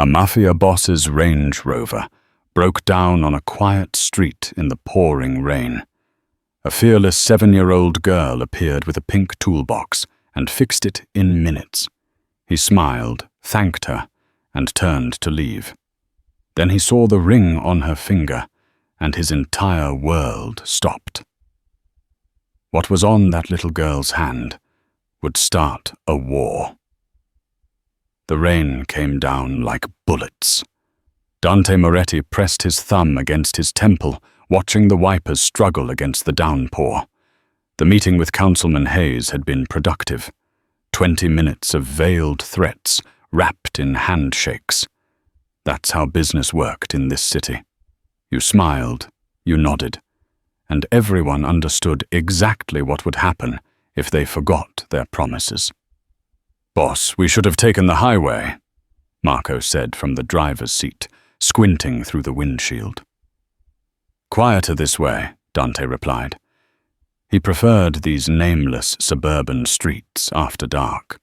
A Mafia boss's Range Rover broke down on a quiet street in the pouring rain. A fearless 7-year-old girl appeared with a pink toolbox and fixed it in minutes. He smiled, thanked her, and turned to leave. Then he saw the ring on her finger, and his entire world stopped. What was on that little girl's hand would start a war. The rain came down like bullets. Dante Moretti pressed his thumb against his temple, watching the wipers struggle against the downpour. The meeting with Councilman Hayes had been productive. 20 minutes of veiled threats, wrapped in handshakes. That's how business worked in this city. You smiled, you nodded, and everyone understood exactly what would happen if they forgot their promises. "Boss, we should have taken the highway," Marco said from the driver's seat, squinting through the windshield. "Quieter this way," Dante replied. He preferred these nameless suburban streets after dark.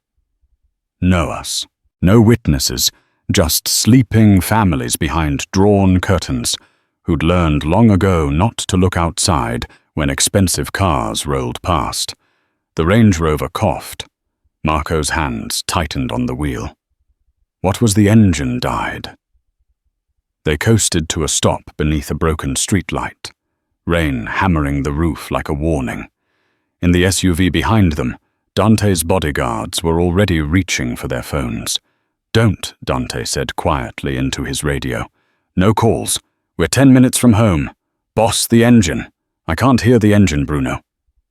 "Know us. No witnesses, just sleeping families behind drawn curtains who'd learned long ago not to look outside when expensive cars rolled past." The Range Rover coughed. Marco's hands tightened on the wheel. What was the engine died? They coasted to a stop beneath a broken streetlight, rain hammering the roof like a warning. In the SUV behind them, Dante's bodyguards were already reaching for their phones. "Don't," Dante said quietly into his radio. "No calls. We're 10 minutes from home. Boss, the engine." "I can't hear the engine, Bruno."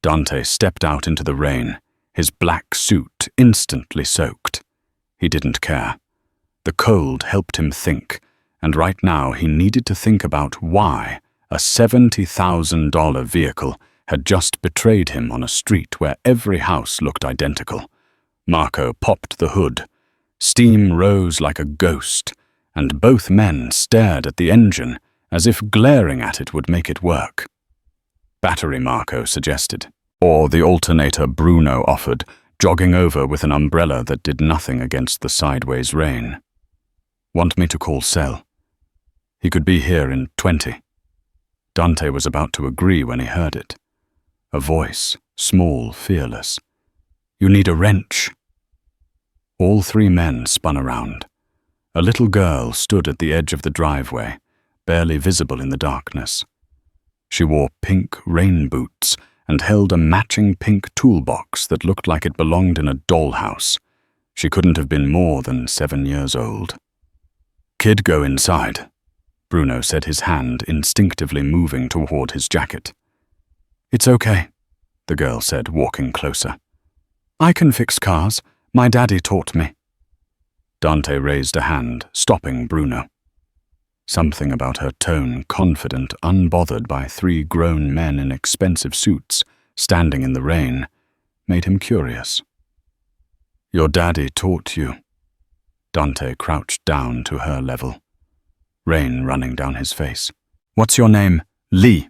Dante stepped out into the rain, his black suit instantly soaked. He didn't care. The cold helped him think, and right now he needed to think about why a $70,000 vehicle had just betrayed him on a street where every house looked identical. Marco popped the hood. Steam rose like a ghost, and both men stared at the engine as if glaring at it would make it work. "Battery," Marco suggested, or the alternator Bruno offered, jogging over with an umbrella that did nothing against the sideways rain. "Want me to call Cell? He could be here in 20. Dante was about to agree when he heard it. A voice, small, fearless. "You need a wrench." All three men spun around. A little girl stood at the edge of the driveway, barely visible in the darkness. She wore pink rain boots and held a matching pink toolbox that looked like it belonged in a dollhouse. She couldn't have been more than 7 years old. "Kid, go inside," Bruno said, his hand instinctively moving toward his jacket. "It's okay," the girl said, walking closer. "I can fix cars. My daddy taught me." Dante raised a hand, stopping Bruno. Something about her tone, confident, unbothered by 3 grown men in expensive suits, standing in the rain, made him curious. "Your daddy taught you." Dante crouched down to her level, rain running down his face. "What's your name?" "Lee."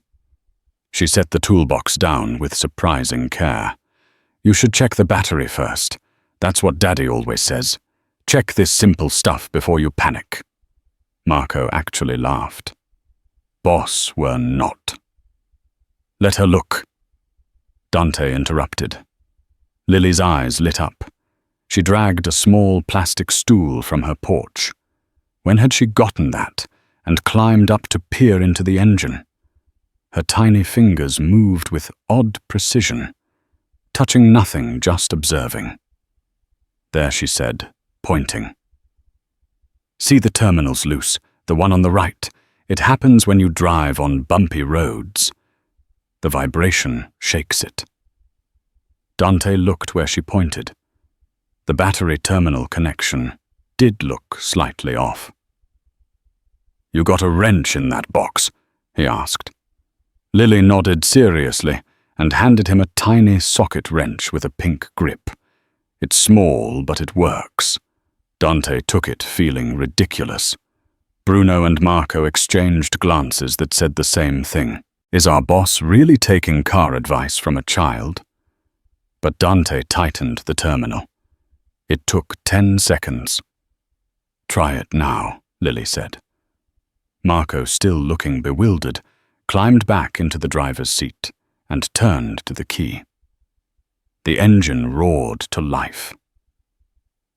She set the toolbox down with surprising care. "You should check the battery first. That's what Daddy always says. Check this simple stuff before you panic." Marco actually laughed. "Boss, we're not." "Let her look." Dante interrupted. Lily's eyes lit up. She dragged a small plastic stool from her porch. When had she gotten that, and climbed up to peer into the engine? Her tiny fingers moved with odd precision, touching nothing, just observing. "There," she said, pointing. "See the terminals loose, the one on the right. It happens when you drive on bumpy roads. The vibration shakes it." Dante looked where she pointed. The battery terminal connection did look slightly off. "You got a wrench in that box?" he asked. Lily nodded seriously and handed him a tiny socket wrench with a pink grip. "It's small, but it works." Dante took it, feeling ridiculous. Bruno and Marco exchanged glances that said the same thing. Is our boss really taking car advice from a child? But Dante tightened the terminal. It took 10 seconds. Try it now, Lily said. Marco, still looking bewildered, climbed back into the driver's seat and turned to the key. The engine roared to life.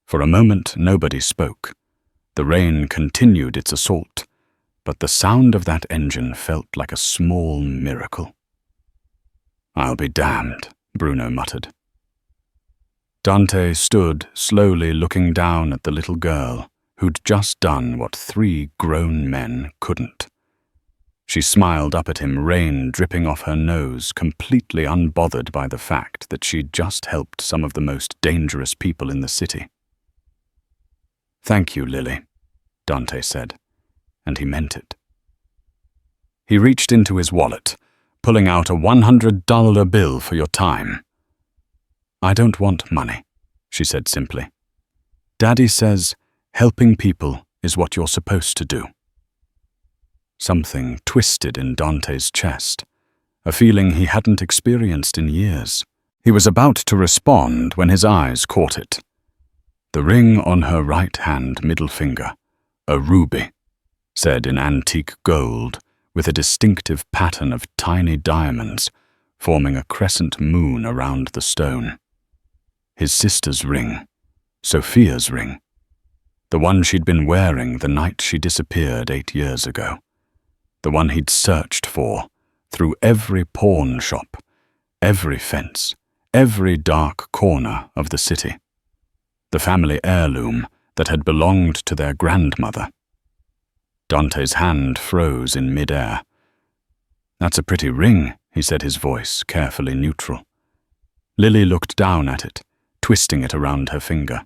For a moment, nobody spoke. The rain continued its assault, but the sound of that engine felt like a small miracle. "I'll be damned," Bruno muttered. Dante stood slowly looking down at the little girl who'd just done what 3 grown men couldn't. She smiled up at him, rain dripping off her nose, completely unbothered by the fact that she'd just helped some of the most dangerous people in the city. "Thank you, Lily," Dante said, and he meant it. He reached into his wallet, pulling out a $100 bill for your time. "I don't want money," she said simply. "Daddy says helping people is what you're supposed to do." Something twisted in Dante's chest, a feeling he hadn't experienced in years. He was about to respond when his eyes caught it. The ring on her right-hand middle finger, a ruby, said in antique gold, with a distinctive pattern of tiny diamonds forming a crescent moon around the stone. His sister's ring, Sophia's ring, the one she'd been wearing the night she disappeared 8 years ago, the one he'd searched for through every pawn shop, every fence, every dark corner of the city, the family heirloom that had belonged to their grandmother. Dante's hand froze in mid-air. "That's a pretty ring," he said, his voice carefully neutral. Lily looked down at it, twisting it around her finger.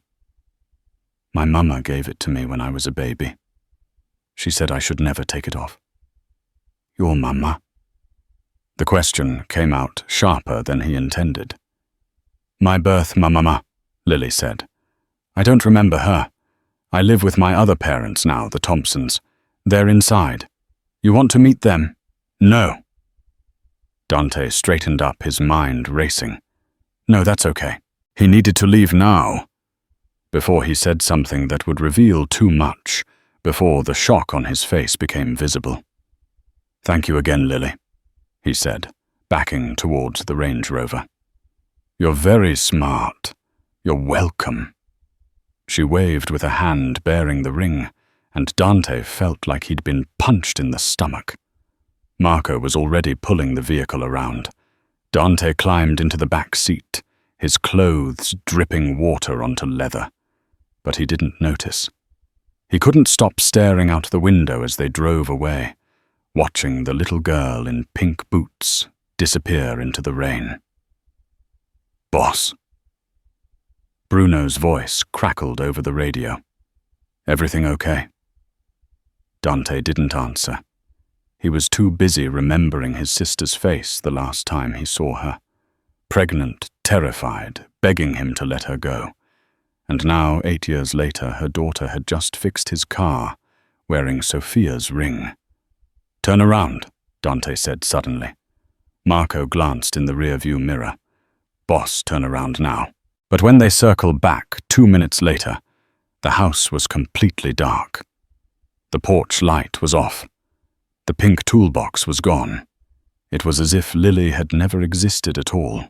"My mama gave it to me when I was a baby. She said I should never take it off." "Your mama?" The question came out sharper than he intended. "My birth mama," Lily said. "I don't remember her. I live with my other parents now, the Thompsons. They're inside. You want to meet them?" "No." Dante straightened up, his mind racing. "No, that's okay." He needed to leave now, before he said something that would reveal too much, before the shock on his face became visible. "Thank you again, Lily," he said, backing towards the Range Rover. "You're very smart. You're welcome." She waved with a hand bearing the ring, and Dante felt like he'd been punched in the stomach. Marco was already pulling the vehicle around. Dante climbed into the back seat, his clothes dripping water onto leather, but he didn't notice. He couldn't stop staring out the window as they drove away, watching the little girl in pink boots disappear into the rain. "Boss." Bruno's voice crackled over the radio. "Everything okay?" Dante didn't answer. He was too busy remembering his sister's face the last time he saw her. Pregnant, terrified, begging him to let her go. And now, 8 years later, her daughter had just fixed his car, wearing Sophia's ring. "Turn around," Dante said suddenly. Marco glanced in the rearview mirror. "Boss, turn around now." But when they circled back 2 minutes later, the house was completely dark. The porch light was off. The pink toolbox was gone. It was as if Lily had never existed at all.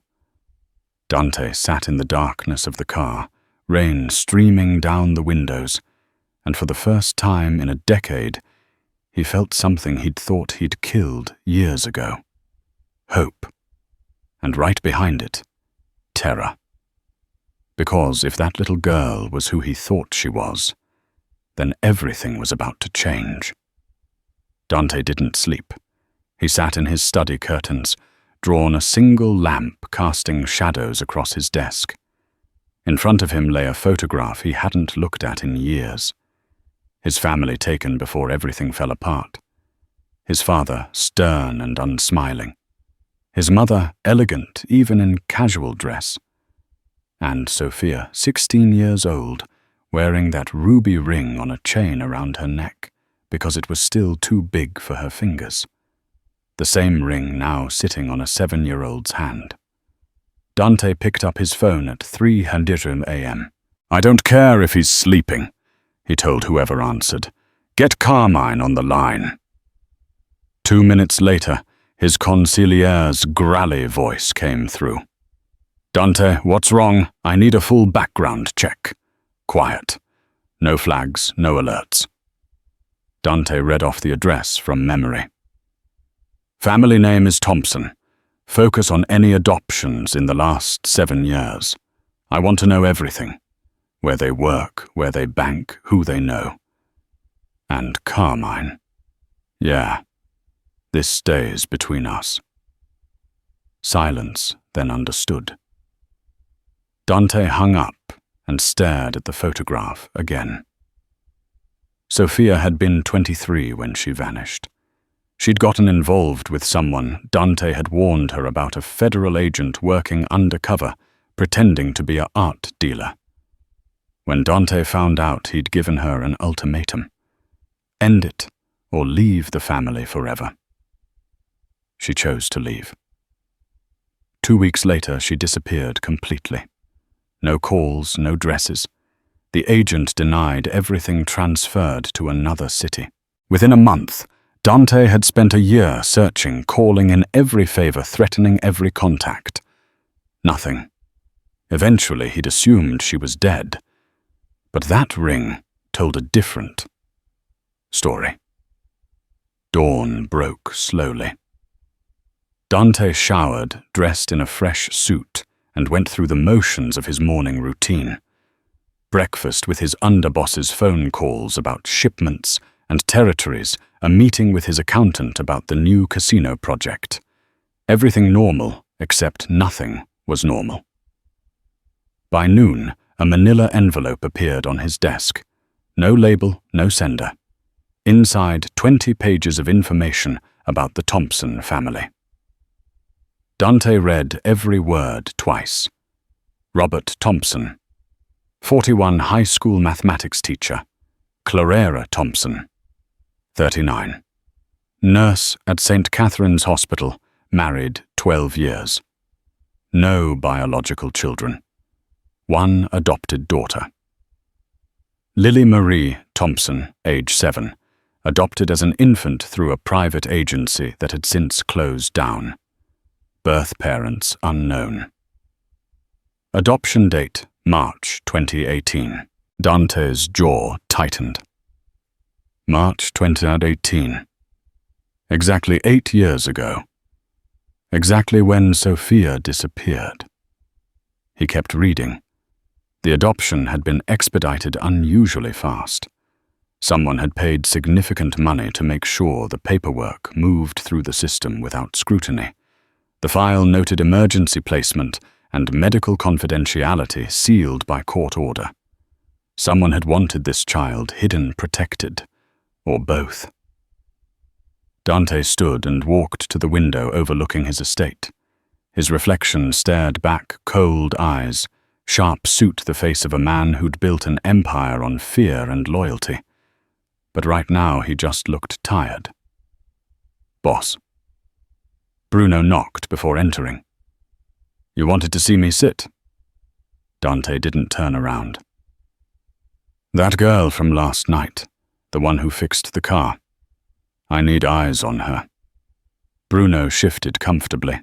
Dante sat in the darkness of the car, rain streaming down the windows, and for the first time in a decade, he felt something he'd thought he'd killed years ago. Hope. And right behind it, terror. Because if that little girl was who he thought she was, then everything was about to change. Dante didn't sleep. He sat in his study curtains, drawn a single lamp casting shadows across his desk. In front of him lay a photograph he hadn't looked at in years. His family taken before everything fell apart. His father stern and unsmiling. His mother elegant even in casual dress. And Sophia, 16 years old, wearing that ruby ring on a chain around her neck because it was still too big for her fingers. The same ring now sitting on a 7-year-old's hand. Dante picked up his phone at 3:00 a.m. "I don't care if he's sleeping," he told whoever answered. "Get Carmine on the line." 2 minutes later, his consigliere's grally voice came through. "Dante, what's wrong? I need a full background check." Quiet. No flags, no alerts. Dante read off the address from memory. "Family name is Thompson. Focus on any adoptions in the last 7 years. I want to know everything. Where they work, where they bank, who they know. And Carmine. Yeah, this stays between us." Silence, then understood. Dante hung up and stared at the photograph again. Sophia had been 23 when she vanished. She'd gotten involved with someone Dante had warned her about, a federal agent working undercover, pretending to be an art dealer. When Dante found out, he'd given her an ultimatum. End it, or leave the family forever. She chose to leave. 2 weeks later, she disappeared completely. No calls, no dresses. The agent denied everything transferred to another city. Within a month, Dante had spent a year searching, calling in every favor, threatening every contact. Nothing. Eventually, he'd assumed she was dead. But that ring told a different story. Dawn broke slowly. Dante showered, dressed in a fresh suit, and went through the motions of his morning routine. Breakfast with his underboss's phone calls about shipments and territories, a meeting with his accountant about the new casino project. Everything normal, except nothing was normal. By noon, a manila envelope appeared on his desk. No label, no sender. Inside, 20 pages of information about the Thompson family. Dante read every word twice. Robert Thompson, 41 high school mathematics teacher. Clara Thompson, 39. Nurse at St. Catherine's Hospital, married 12 years. No biological children. 1 adopted daughter. Lily Marie Thompson, age 7, adopted as an infant through a private agency that had since closed down. Birth parents unknown. Adoption date, March 2018. Dante's jaw tightened. March 2018. Exactly 8 years ago. Exactly when Sophia disappeared. He kept reading. The adoption had been expedited unusually fast. Someone had paid significant money to make sure the paperwork moved through the system without scrutiny. The file noted emergency placement and medical confidentiality sealed by court order. Someone had wanted this child hidden, protected, or both. Dante stood and walked to the window overlooking his estate. His reflection stared back, cold eyes, sharp suit, the face of a man who'd built an empire on fear and loyalty. But right now he just looked tired. "Boss." Bruno knocked before entering. "You wanted to see me sit?" Dante didn't turn around. "That girl from last night, the one who fixed the car. I need eyes on her." Bruno shifted comfortably.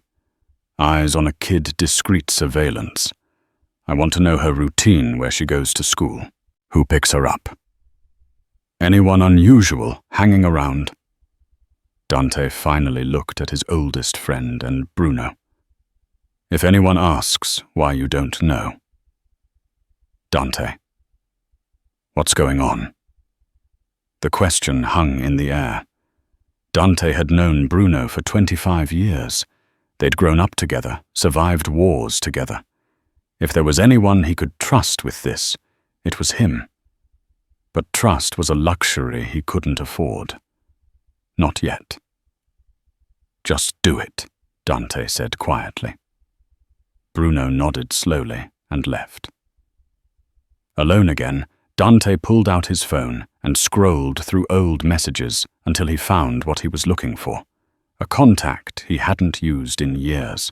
Eyes on a kid, discreet surveillance. "I want to know her routine, where she goes to school, who picks her up. Anyone unusual hanging around?" Dante finally looked at his oldest friend and Bruno. "If anyone asks why you don't know." "Dante, what's going on?" The question hung in the air. Dante had known Bruno for 25 years. They'd grown up together, survived wars together. If there was anyone he could trust with this, it was him. But trust was a luxury he couldn't afford. Not yet. "Just do it," Dante said quietly. Bruno nodded slowly and left. Alone again, Dante pulled out his phone and scrolled through old messages until he found what he was looking for. A contact he hadn't used in years.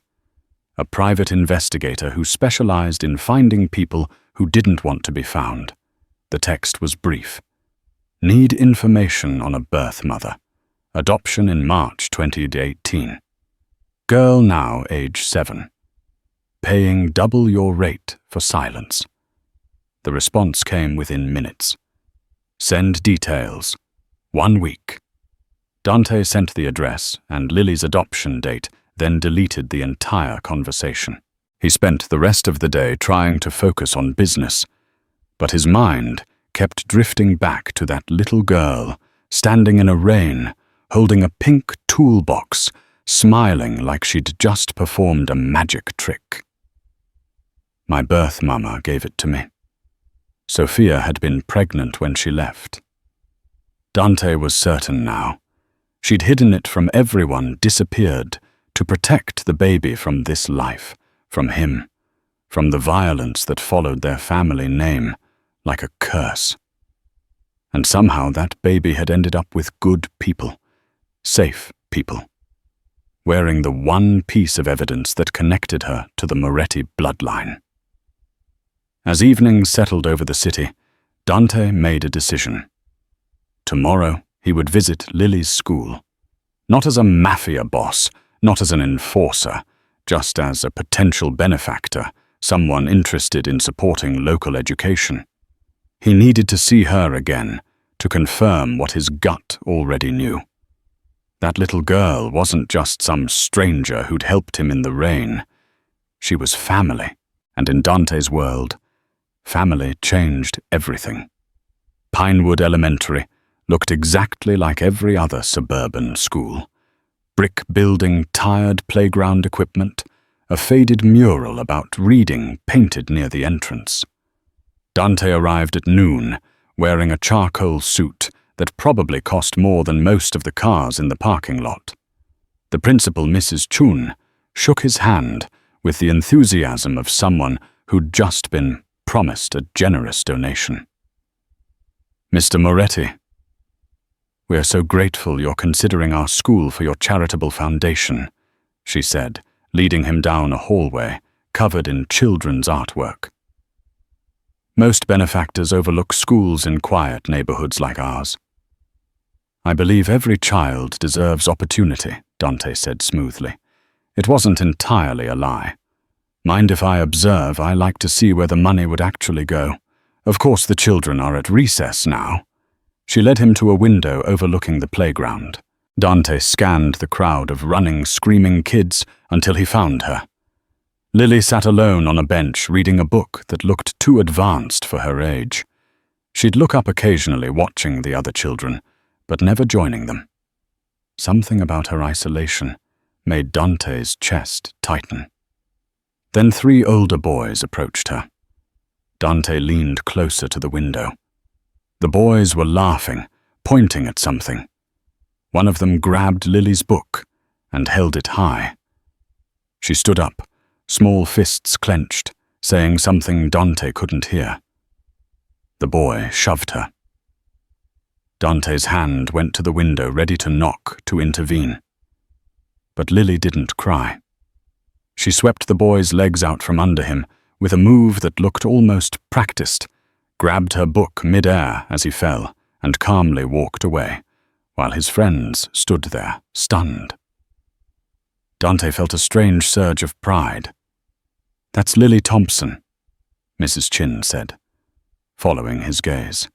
A private investigator who specialized in finding people who didn't want to be found. The text was brief. Need information on a birth mother. Adoption in March 2018. Girl now age 7. Paying double your rate for silence. The response came within minutes. Send details. 1 week. Dante sent the address and Lily's adoption date, then deleted the entire conversation. He spent the rest of the day trying to focus on business, but his mind kept drifting back to that little girl, standing in a rain, holding a pink toolbox, smiling like she'd just performed a magic trick. My birth mama gave it to me. Sophia had been pregnant when she left. Dante was certain now. She'd hidden it from everyone, disappeared, to protect the baby from this life, from him, from the violence that followed their family name, like a curse. And somehow that baby had ended up with good people, safe people, wearing the one piece of evidence that connected her to the Moretti bloodline. As evening settled over the city, Dante made a decision. Tomorrow he would visit Lily's school, not as a mafia boss, not as an enforcer, just as a potential benefactor, someone interested in supporting local education. He needed to see her again, to confirm what his gut already knew. That little girl wasn't just some stranger who'd helped him in the rain. She was family, and in Dante's world, family changed everything. Pinewood Elementary looked exactly like every other suburban school. Brick building, tired playground equipment, a faded mural about reading painted near the entrance. Dante arrived at noon, wearing a charcoal suit that probably cost more than most of the cars in the parking lot. The principal, Mrs. Chun, shook his hand with the enthusiasm of someone who'd just been promised a generous donation. Mr. Moretti, we are so grateful you're considering our school for your charitable foundation, she said, leading him down a hallway covered in children's artwork. Most benefactors overlook schools in quiet neighborhoods like ours. I believe every child deserves opportunity, Dante said smoothly. It wasn't entirely a lie. Mind if I observe? I like to see where the money would actually go. Of course the children are at recess now. She led him to a window overlooking the playground. Dante scanned the crowd of running, screaming kids until he found her. Lily sat alone on a bench reading a book that looked too advanced for her age. She'd look up occasionally watching the other children, but never joining them. Something about her isolation made Dante's chest tighten. Then 3 older boys approached her. Dante leaned closer to the window. The boys were laughing, pointing at something. One of them grabbed Lily's book and held it high. She stood up, small fists clenched, saying something Dante couldn't hear. The boy shoved her. Dante's hand went to the window, ready to knock, to intervene. But Lily didn't cry. She swept the boy's legs out from under him with a move that looked almost practiced, grabbed her book mid-air as he fell, and calmly walked away, while his friends stood there, stunned. Dante felt a strange surge of pride. "That's Lily Thompson," Mrs. Chin said, following his gaze.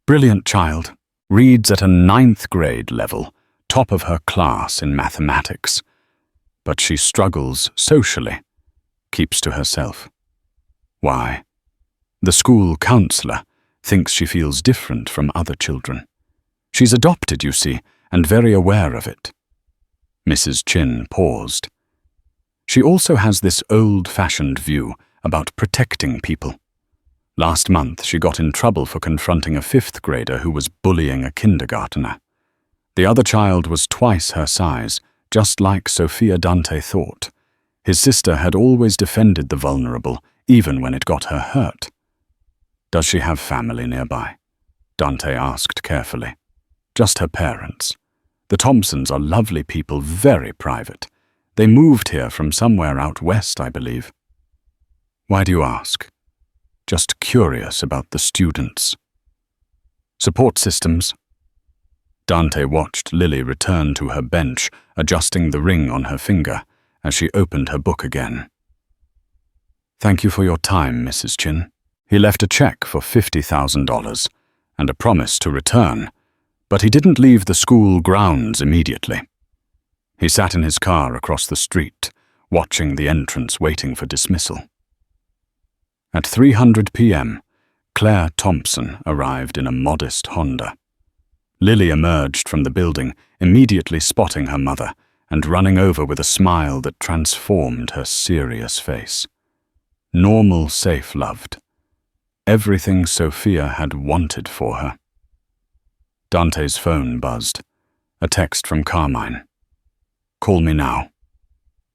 "Brilliant child, reads at a 9th grade level, top of her class in mathematics. But she struggles socially, keeps to herself. Why? The school counselor thinks she feels different from other children. She's adopted, you see, and very aware of it." Mrs. Chin paused. "She also has this old-fashioned view about protecting people. Last month, she got in trouble for confronting a 5th grader who was bullying a kindergartner. The other child was twice her size, just like Sophia Dante thought. His sister had always defended the vulnerable, even when it got her hurt. Does she have family nearby?" Dante asked carefully. "Just her parents. The Thompsons are lovely people, very private. They moved here from somewhere out west, I believe." "Why do you ask?" just curious about the students. Support systems. Dante watched Lily return to her bench, adjusting the ring on her finger as she opened her book again. Thank you for your time, Mrs. Chin. He left a check for $50,000 and a promise to return, but he didn't leave the school grounds immediately. He sat in his car across the street, watching the entrance waiting for dismissal. At 3:00 p.m., Claire Thompson arrived in a modest Honda. Lily emerged from the building, immediately spotting her mother and running over with a smile that transformed her serious face. Normal, safe, loved. Everything Sophia had wanted for her. Dante's phone buzzed. A text from Carmine. Call me now.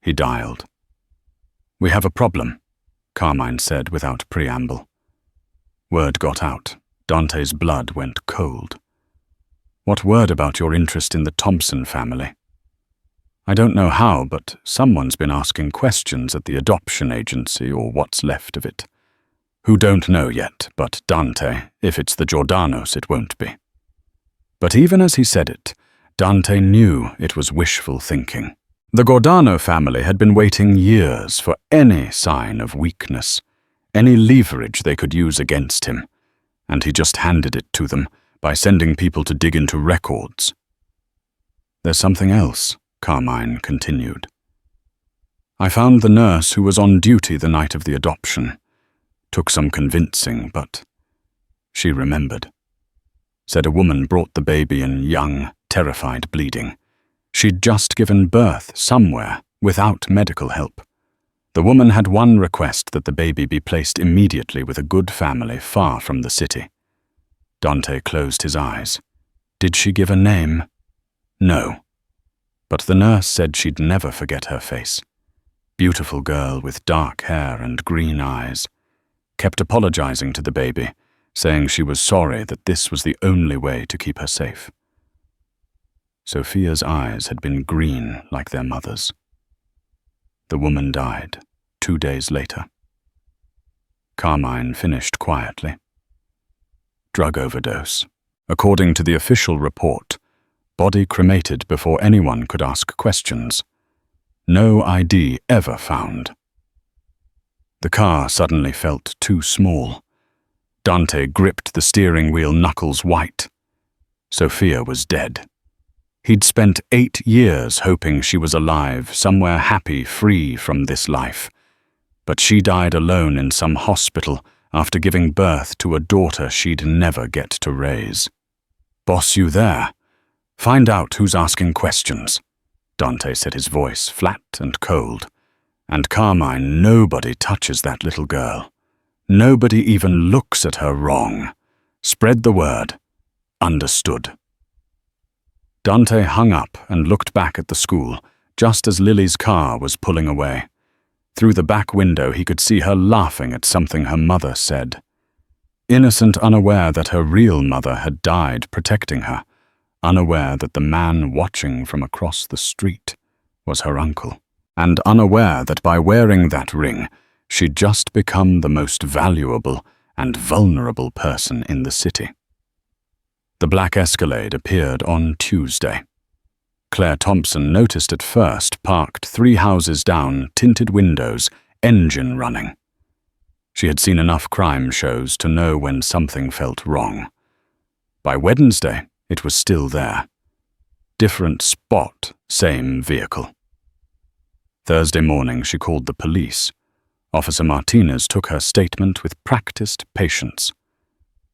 He dialed. We have a problem, Carmine said without preamble. Word got out. Dante's blood went cold. What word about your interest in the Thompson family? I don't know how, but someone's been asking questions at the adoption agency, or what's left of it. Who don't know yet, but Dante, if it's the Giordanos, it won't be. But even as he said it, Dante knew it was wishful thinking. The Giordano family had been waiting years for any sign of weakness, any leverage they could use against him, and he just handed it to them by sending people to dig into records. There's something else, Carmine continued. I found the nurse who was on duty the night of the adoption. Took some convincing, but she remembered. Said a woman brought the baby in young, terrified, bleeding. She'd just given birth somewhere without medical help. The woman had one request, that the baby be placed immediately with a good family far from the city. Dante closed his eyes. Did she give a name? No. But the nurse said she'd never forget her face. Beautiful girl with dark hair and green eyes. Kept apologizing to the baby, saying she was sorry that this was the only way to keep her safe. Sophia's eyes had been green like their mother's. The woman died 2 days later. Carmine finished quietly. Drug overdose. According to the official report, body cremated before anyone could ask questions. No ID ever found. The car suddenly felt too small. Dante gripped the steering wheel, knuckles white. Sophia was dead. He'd spent 8 years hoping she was alive, somewhere happy, free from this life. But she died alone in some hospital after giving birth to a daughter she'd never get to raise. Boss, you there? Find out who's asking questions. Dante said, his voice flat and cold. And Carmine, nobody touches that little girl. Nobody even looks at her wrong. Spread the word. Understood. Dante hung up and looked back at the school, just as Lily's car was pulling away. Through the back window he could see her laughing at something her mother said. Innocent, unaware that her real mother had died protecting her, unaware that the man watching from across the street was her uncle, and unaware that by wearing that ring, she'd just become the most valuable and vulnerable person in the city. The black Escalade appeared on Tuesday. Claire Thompson noticed at first, parked 3 houses down, tinted windows, engine running. She had seen enough crime shows to know when something felt wrong. By Wednesday, it was still there. Different spot, same vehicle. Thursday morning, she called the police. Officer Martinez took her statement with practiced patience.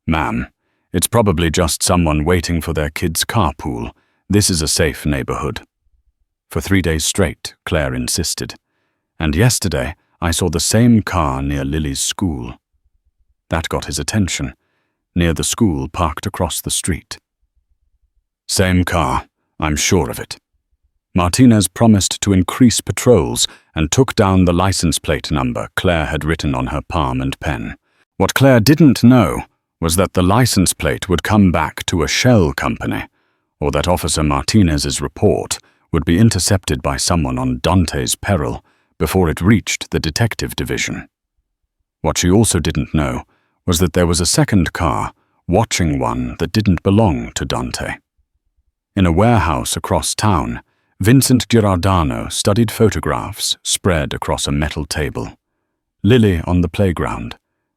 Ma'am, it's probably just someone waiting for their kid's carpool. This is a safe neighborhood. For 3 days straight, Claire insisted. And yesterday, I saw the same car near Lily's school. That got his attention, near the school parked across the street. Same car, I'm sure of it. Martinez promised to increase patrols and took down the license plate number Claire had written on her palm and pen. What Claire didn't know was that the license plate would come back to a shell company, or that Officer Martinez's report would be intercepted by someone on Dante's peril before it reached the detective division. What she also didn't know was that there was a second car watching one that didn't belong to Dante. In a warehouse across town, Vincent Girardano studied photographs spread across a metal table. Lily on the playground,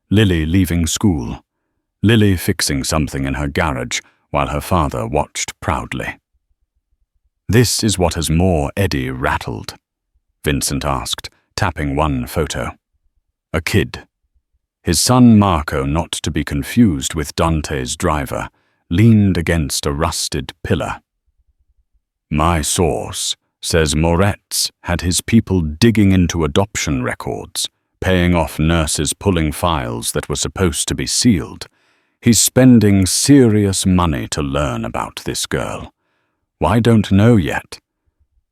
Lily leaving school, Lily fixing something in her garage while her father watched proudly. "This is what has more Eddie rattled?" Vincent asked, tapping one photo. A kid. His son Marco, not to be confused with Dante's driver, leaned against a rusted pillar. "My source says Moretti's had his people digging into adoption records, paying off nurses pulling files that were supposed to be sealed. He's spending serious money to learn about this girl. Why don't know yet?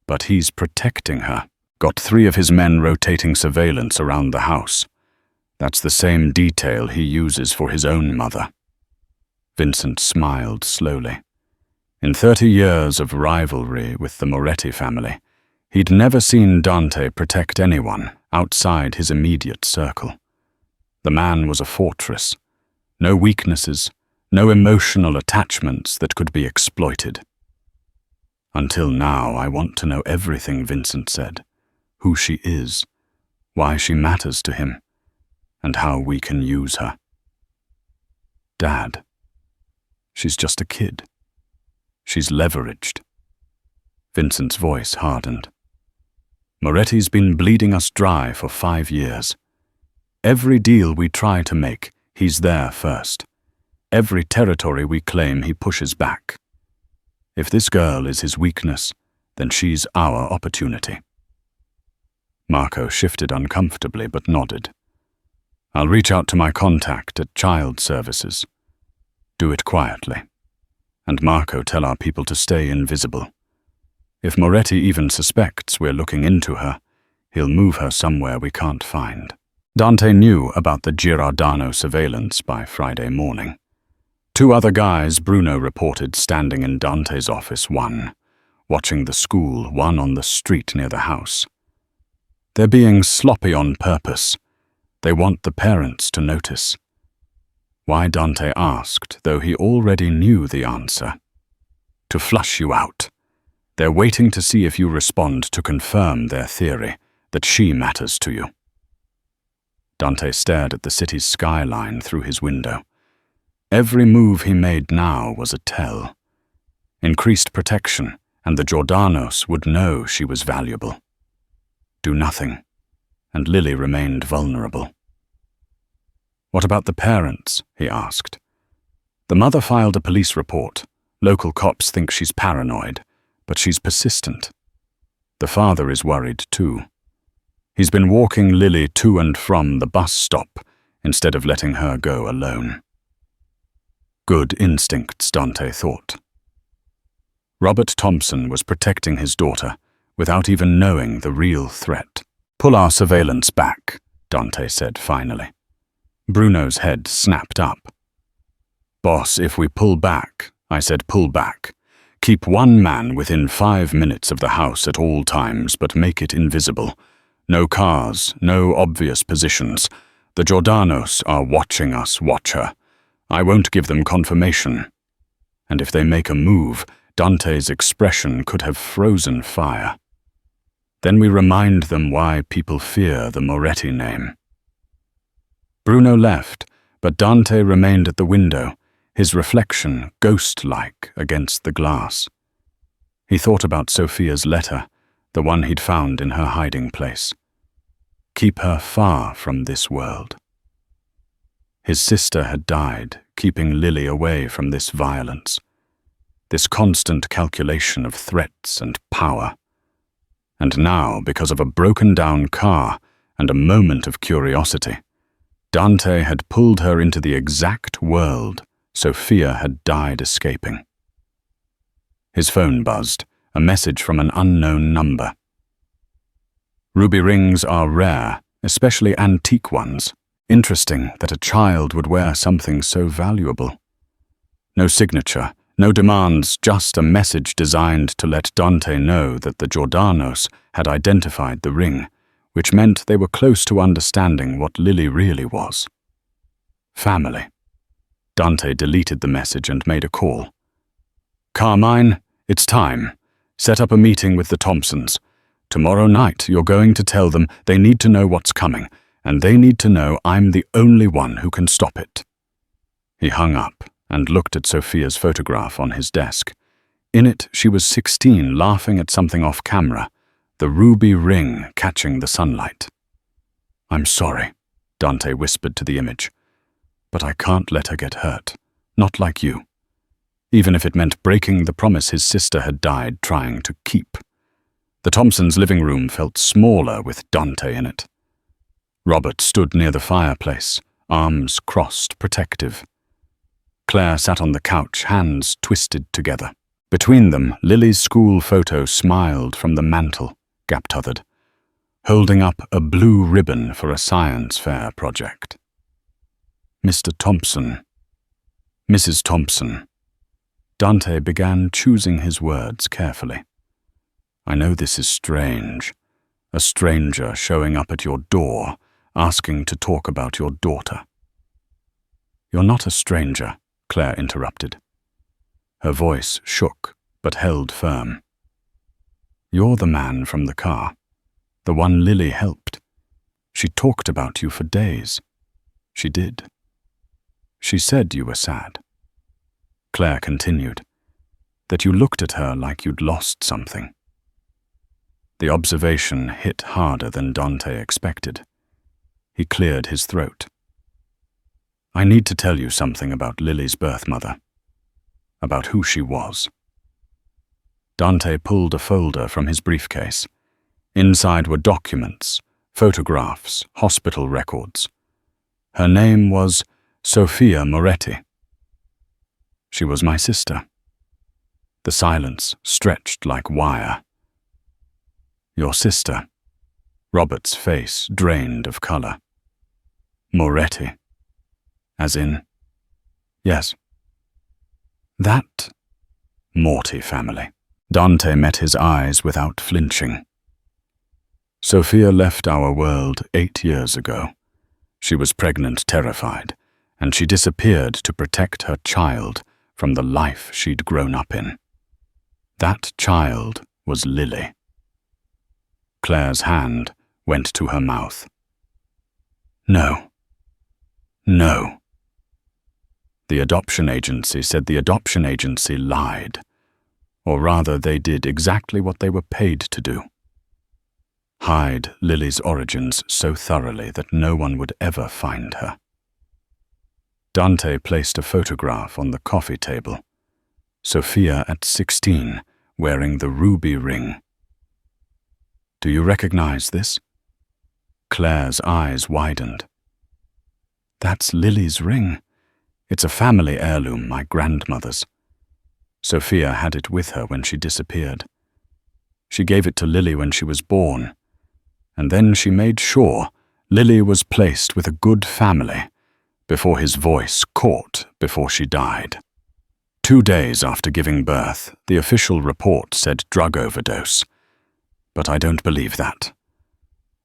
But he's protecting her. Got 3 of his men rotating surveillance around the house. That's the same detail he uses for his own mother." Vincent smiled slowly. In 30 years of rivalry with the Moretti family, he'd never seen Dante protect anyone outside his immediate circle. The man was a fortress. No weaknesses, no emotional attachments that could be exploited. "Until now, I want to know everything," Vincent said. "Who she is, why she matters to him, and how we can use her." "Dad, she's just a kid. She's leveraged." Vincent's voice hardened. "Moretti's been bleeding us dry for 5 years. Every deal we try to make, he's there first. Every territory we claim, he pushes back. If this girl is his weakness, then she's our opportunity." Marco shifted uncomfortably but nodded. "I'll reach out to my contact at Child Services. Do it quietly. And Marco, tell our people to stay invisible. If Moretti even suspects we're looking into her, he'll move her somewhere we can't find." Dante knew about the Girardano surveillance by Friday morning. 2 other guys, Bruno reported, standing in Dante's office, one watching the school, one on the street near the house. "They're being sloppy on purpose. They want the parents to notice." Why, Dante asked, though he already knew the answer. "To flush you out. They're waiting to see if you respond to confirm their theory that she matters to you." Dante stared at the city's skyline through his window. Every move he made now was a tell. Increased protection, and the Giordanos would know she was valuable. Do nothing, and Lily remained vulnerable. "What about the parents?" he asked. "The mother filed a police report. Local cops think she's paranoid, but she's persistent. The father is worried too. He's been walking Lily to and from the bus stop instead of letting her go alone." Good instincts, Dante thought. Robert Thompson was protecting his daughter without even knowing the real threat. "Pull our surveillance back," Dante said finally. Bruno's head snapped up. "Boss, if we pull back," I said, "pull back. Keep 1 man within 5 minutes of the house at all times, but make it invisible. No cars, no obvious positions. The Giordanos are watching us watch her. I won't give them confirmation." And if they make a move, Dante's expression could have frozen fire. Then we remind them why people fear the Moretti name. Bruno left, but Dante remained at the window, his reflection ghost-like against the glass. He thought about Sophia's letter, the one he'd found in her hiding place. Keep her far from this world. His sister had died, keeping Lily away from this violence, this constant calculation of threats and power. And now, because of a broken-down car and a moment of curiosity, Dante had pulled her into the exact world Sophia had died escaping. His phone buzzed, a message from an unknown number. "Ruby rings are rare, especially antique ones. Interesting that a child would wear something so valuable." No signature, no demands, just a message designed to let Dante know that the Giordanos had identified the ring, which meant they were close to understanding what Lily really was. Family. Dante deleted the message and made a call. Carmine, it's time. Set up a meeting with the Thompsons. Tomorrow night you're going to tell them they need to know what's coming, and they need to know I'm the only one who can stop it. He hung up and looked at Sophia's photograph on his desk. In it, she was 16, laughing at something off camera, the ruby ring catching the sunlight. I'm sorry, Dante whispered to the image, but I can't let her get hurt, not like you, even if it meant breaking the promise his sister had died trying to keep. The Thompsons' living room felt smaller with Dante in it. Robert stood near the fireplace, arms crossed, protective. Claire sat on the couch, hands twisted together. Between them, Lily's school photo smiled from the mantel, gap-tethered, holding up a blue ribbon for a science fair project. Mr. Thompson, Mrs. Thompson. Dante began choosing his words carefully. I know this is strange. A stranger showing up at your door, asking to talk about your daughter. You're not a stranger, Claire interrupted. Her voice shook, but held firm. You're the man from the car, the one Lily helped. She talked about you for days. She did. She said you were sad. Claire continued, that you looked at her like you'd lost something. The observation hit harder than Dante expected. He cleared his throat. I need to tell you something about Lily's birth mother. About who she was. Dante pulled a folder from his briefcase. Inside were documents, photographs, hospital records. Her name was Sophia Moretti. She was my sister. The silence stretched like wire. Your sister. Robert's face drained of color. Moretti. As in, yes. That Morty family. Dante met his eyes without flinching. Sophia left our world 8 years ago. She was pregnant, terrified, and she disappeared to protect her child from the life she'd grown up in. That child was Lily. Claire's hand went to her mouth. No. No. The adoption agency said the adoption agency lied. Or rather, they did exactly what they were paid to do. Hide Lily's origins so thoroughly that no one would ever find her. Dante placed a photograph on the coffee table. Sophia at 16, wearing the ruby ring. Do you recognize this? Claire's eyes widened. That's Lily's ring. It's a family heirloom, my grandmother's. Sophia had it with her when she disappeared. She gave it to Lily when she was born, and then she made sure Lily was placed with a good family before his voice caught before she died. 2 days after giving birth, the official report said drug overdose, but I don't believe that.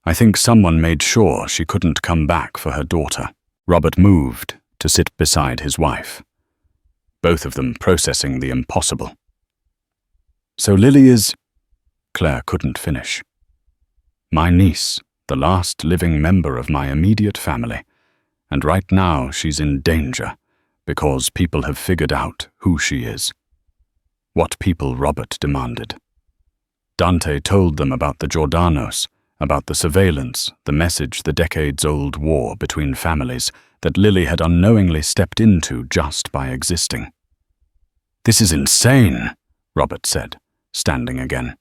I think someone made sure she couldn't come back for her daughter. Robert moved to sit beside his wife, both of them processing the impossible. So Lily is... Claire couldn't finish. My niece, the last living member of my immediate family, and right now she's in danger because people have figured out who she is. What people Robert demanded. Dante told them about the Giordanos, about the surveillance, the message, the decades-old war between families that Lily had unknowingly stepped into just by existing. This is insane, Robert said, standing again.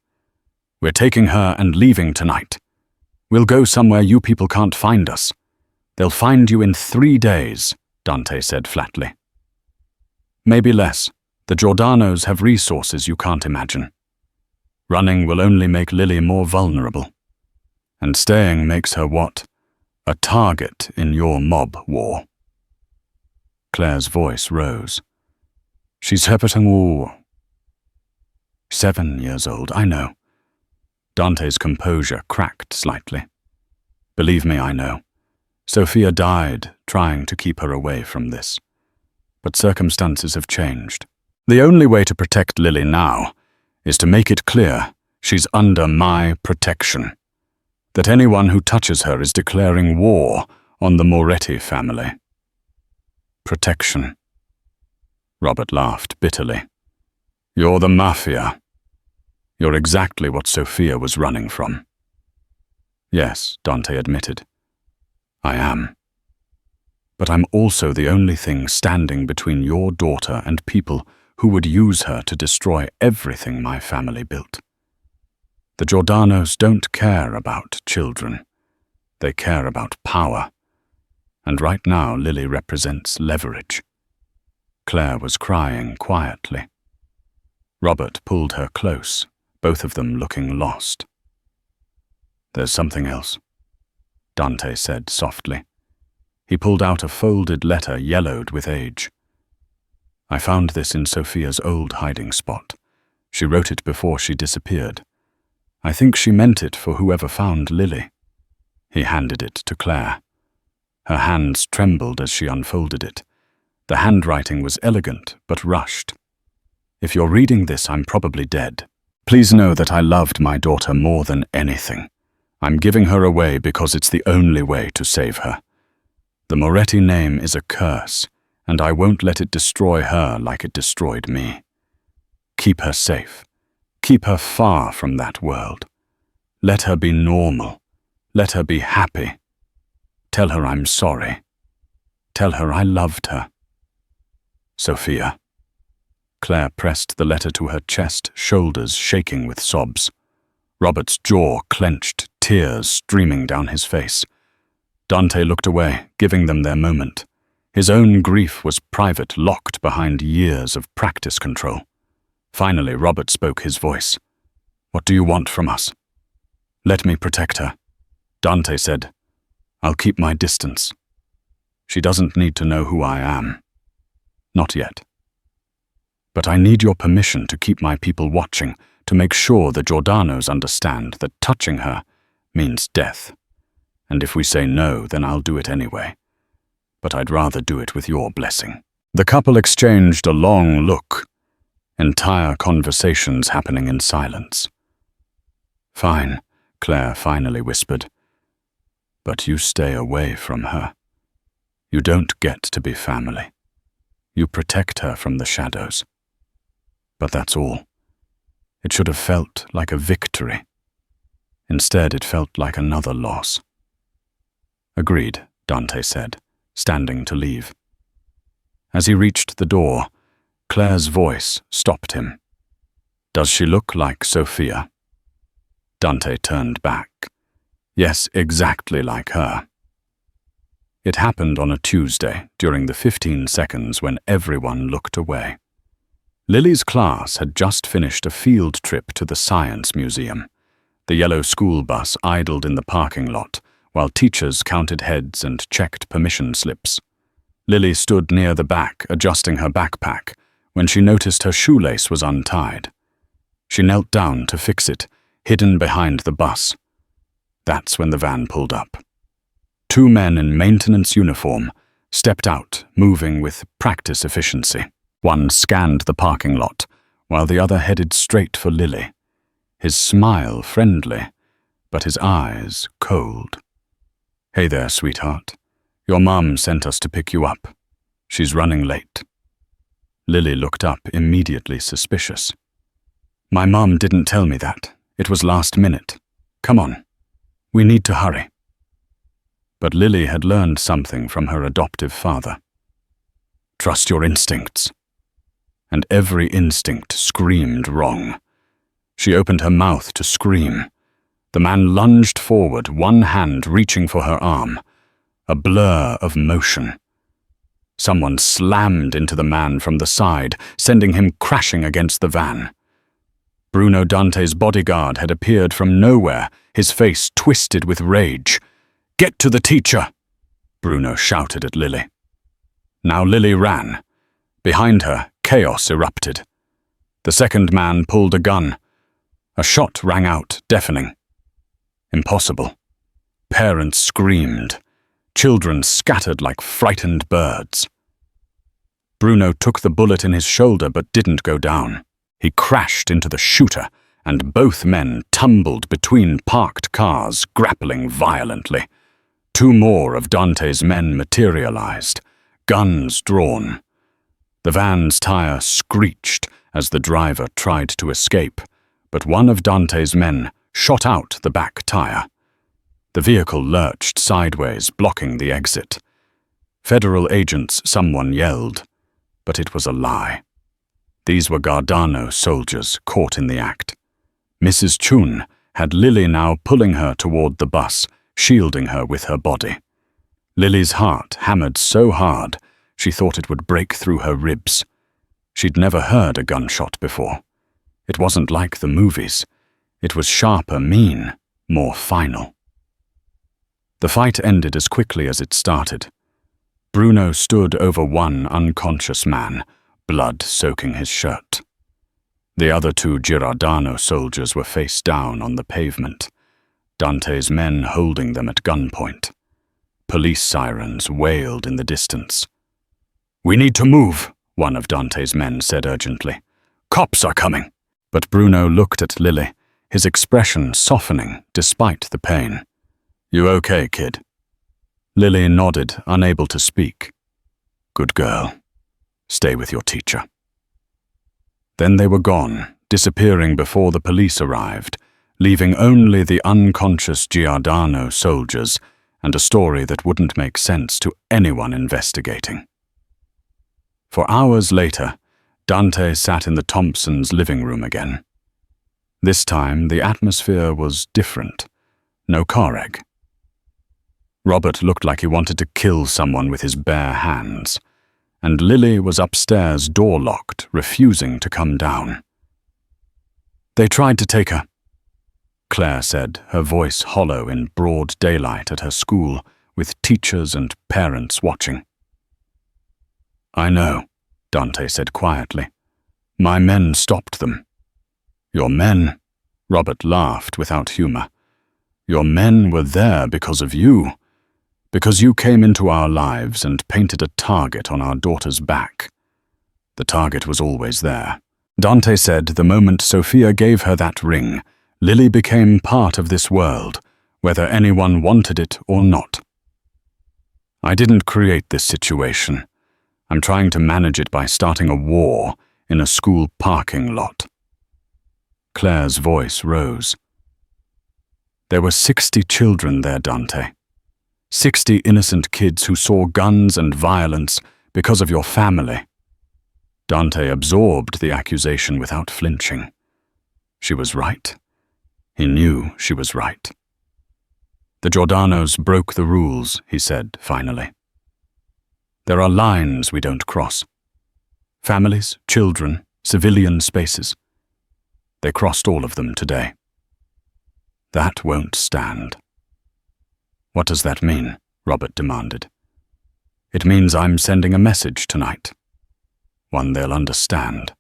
We're taking her and leaving tonight. We'll go somewhere you people can't find us. They'll find you in 3 days, Dante said flatly. Maybe less. The Giordanos have resources you can't imagine. Running will only make Lily more vulnerable. And staying makes her what? A target in your mob war. Claire's voice rose. She's Hepatangu. 7 years old, I know. Dante's composure cracked slightly. Believe me, I know. Sophia died trying to keep her away from this. But circumstances have changed. The only way to protect Lily now is to make it clear she's under my protection. That anyone who touches her is declaring war on the Moretti family. Protection. Robert laughed bitterly. You're the Mafia. You're exactly what Sophia was running from. Yes, Dante admitted. I am. But I'm also the only thing standing between your daughter and people who would use her to destroy everything my family built. The Giordanos don't care about children. They care about power. And right now Lily represents leverage. Claire was crying quietly. Robert pulled her close, both of them looking lost. There's something else, Dante said softly. He pulled out a folded letter yellowed with age. I found this in Sophia's old hiding spot. She wrote it before she disappeared. I think she meant it for whoever found Lily. He handed it to Claire. Her hands trembled as she unfolded it. The handwriting was elegant but rushed. If you're reading this, I'm probably dead. Please know that I loved my daughter more than anything. I'm giving her away because it's the only way to save her. The Moretti name is a curse, and I won't let it destroy her like it destroyed me. Keep her safe. Keep her far from that world. Let her be normal. Let her be happy. Tell her I'm sorry. Tell her I loved her. Sophia. Claire pressed the letter to her chest, shoulders shaking with sobs. Robert's jaw clenched, tears streaming down his face. Dante looked away, giving them their moment. His own grief was private, locked behind years of practice control. Finally, Robert spoke his voice. What do you want from us? Let me protect her. Dante said, I'll keep my distance. She doesn't need to know who I am. Not yet. But I need your permission to keep my people watching, to make sure the Giordanos understand that touching her means death. And if we say no, then I'll do it anyway. But I'd rather do it with your blessing. The couple exchanged a long look, entire conversations happening in silence. Fine, Claire finally whispered. But you stay away from her. You don't get to be family. You protect her from the shadows. But that's all. It should have felt like a victory. Instead, it felt like another loss. Agreed, Dante said, standing to leave. As he reached the door, Claire's voice stopped him. Does she look like Sophia? Dante turned back. Yes, exactly like her. It happened on a Tuesday, during the 15 seconds when everyone looked away. Lily's class had just finished a field trip to the Science Museum. The yellow school bus idled in the parking lot, while teachers counted heads and checked permission slips. Lily stood near the back, adjusting her backpack, when she noticed her shoelace was untied. She knelt down to fix it, hidden behind the bus. That's when the van pulled up. 2 men in maintenance uniform stepped out, moving with practice efficiency. One scanned the parking lot, while the other headed straight for Lily. His smile friendly, but his eyes cold. Hey there, sweetheart. Your mom sent us to pick you up. She's running late. Lily looked up, immediately suspicious. My mom didn't tell me that. It was last minute. Come on. We need to hurry. But Lily had learned something from her adoptive father. Trust your instincts. And every instinct screamed wrong. She opened her mouth to scream. The man lunged forward, one hand reaching for her arm. A blur of motion. Someone slammed into the man from the side, sending him crashing against the van. Bruno Dante's bodyguard had appeared from nowhere, his face twisted with rage. Get to the teacher! Bruno shouted at Lily. Now Lily ran. Behind her, chaos erupted. The second man pulled a gun. A shot rang out, deafening. Impossible. Parents screamed. Children scattered like frightened birds. Bruno took the bullet in his shoulder but didn't go down. He crashed into the shooter, and both men tumbled between parked cars, grappling violently. Two more of Dante's men materialized, guns drawn. The van's tire screeched as the driver tried to escape, but one of Dante's men shot out the back tire. The vehicle lurched sideways, blocking the exit. Federal agents, someone yelled, but it was a lie. These were Gargano soldiers caught in the act. Mrs. Chun had Lily now pulling her toward the bus, shielding her with her body. Lily's heart hammered so hard she thought it would break through her ribs. She'd never heard a gunshot before. It wasn't like the movies. It was sharper, mean, more final. The fight ended as quickly as it started. Bruno stood over one unconscious man, blood soaking his shirt. The other two Girardano soldiers were face down on the pavement, Dante's men holding them at gunpoint. Police sirens wailed in the distance. "We need to move," one of Dante's men said urgently. "Cops are coming." But Bruno looked at Lily, his expression softening despite the pain. "You okay, kid?" Lily nodded, unable to speak. "Good girl. Stay with your teacher." Then they were gone, disappearing before the police arrived, leaving only the unconscious Giordano soldiers and a story that wouldn't make sense to anyone investigating. For hours later, Dante sat in the Thompsons' living room again. This time, the atmosphere was different. No car wreck. Robert looked like he wanted to kill someone with his bare hands, and Lily was upstairs, door-locked, refusing to come down. "They tried to take her," Claire said, her voice hollow in broad daylight at her school, with teachers and parents watching. "I know," Dante said quietly. "My men stopped them." "Your men?" Robert laughed without humor. "Your men were there because of you. Because you came into our lives and painted a target on our daughter's back. The target was always there." Dante said the moment Sophia gave her that ring, Lily became part of this world, whether anyone wanted it or not. "I didn't create this situation. I'm trying to manage it by starting a war in a school parking lot." Claire's voice rose. "There were 60 children there, Dante. 60 innocent kids who saw guns and violence because of your family." Dante absorbed the accusation without flinching. She was right. He knew she was right. "The Giordanos broke the rules," he said finally. "There are lines we don't cross. Families, children, civilian spaces. They crossed all of them today. That won't stand." "What does that mean?" Robert demanded. "It means I'm sending a message tonight. One they'll understand."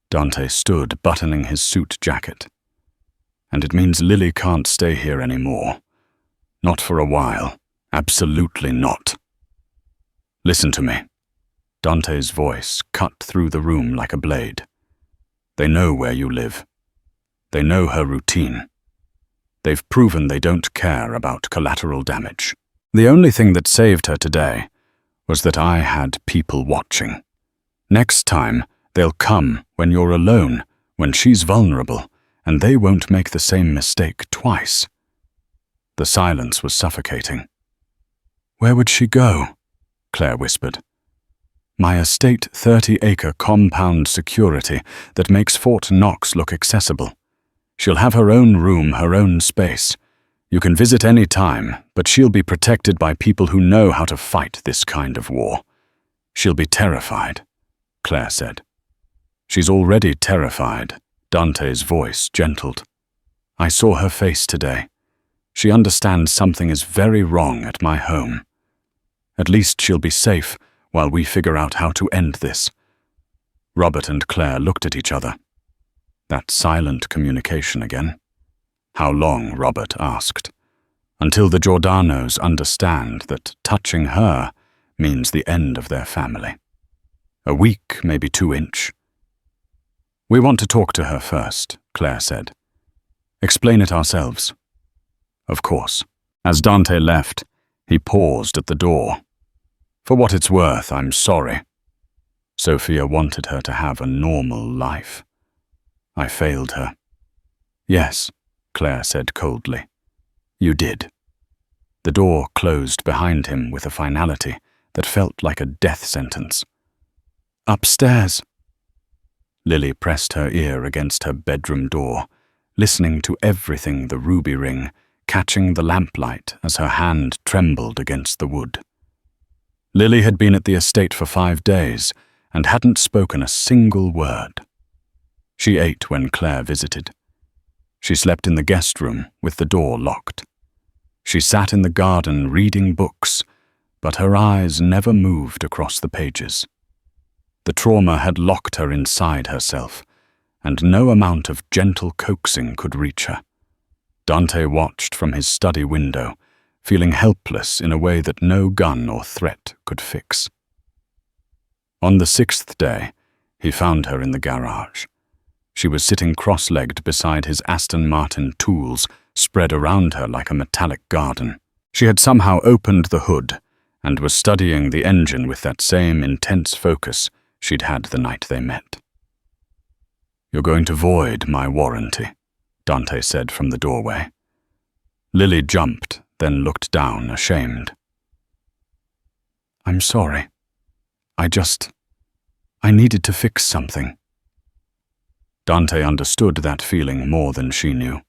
Dante stood, buttoning his suit jacket. "And it means Lily can't stay here anymore. Not for a while. Absolutely not. Listen to me." Dante's voice cut through the room like a blade. "They know where you live. They know her routine. They've proven they don't care about collateral damage. The only thing that saved her today was that I had people watching. Next time, they'll come when you're alone, when she's vulnerable, and they won't make the same mistake twice." The silence was suffocating. "Where would she go?" Claire whispered. "My estate 30-acre compound security that makes Fort Knox look accessible. She'll have her own room, her own space. You can visit any time, but she'll be protected by people who know how to fight this kind of war. She'll be terrified," Claire said. "She's already terrified," Dante's voice gentled. "I saw her face today. She understands something is very wrong at my home. At least she'll be safe while we figure out how to end this." Robert and Claire looked at each other. That silent communication again. "How long?" Robert asked. until the Giordanos understand that touching her means the end of their family. A week may be too inch. We want to talk to her first, Claire said. Explain it ourselves. Of course. As Dante left, he paused at the door. For what it's worth, I'm sorry. Sophia wanted her to have a normal life. I failed her. Yes, Claire said coldly. You did. The door closed behind him with a finality that felt like a death sentence. Upstairs. Lily pressed her ear against her bedroom door, listening to everything the ruby ring, catching the lamplight as her hand trembled against the wood. Lily had been at the estate for 5 days and hadn't spoken a single word. She ate when Claire visited. She slept in the guest room with the door locked. She sat in the garden reading books, but her eyes never moved across the pages. The trauma had locked her inside herself, and no amount of gentle coaxing could reach her. Dante watched from his study window, feeling helpless in a way that no gun or threat could fix. On the 6th day, he found her in the garage. She was sitting cross-legged beside his Aston Martin tools, spread around her like a metallic garden. She had somehow opened the hood and was studying the engine with that same intense focus she'd had the night they met. You're going to void my warranty, Dante said from the doorway. Lily jumped, then looked down, ashamed. I'm sorry. I needed to fix something. Dante understood that feeling more than she knew.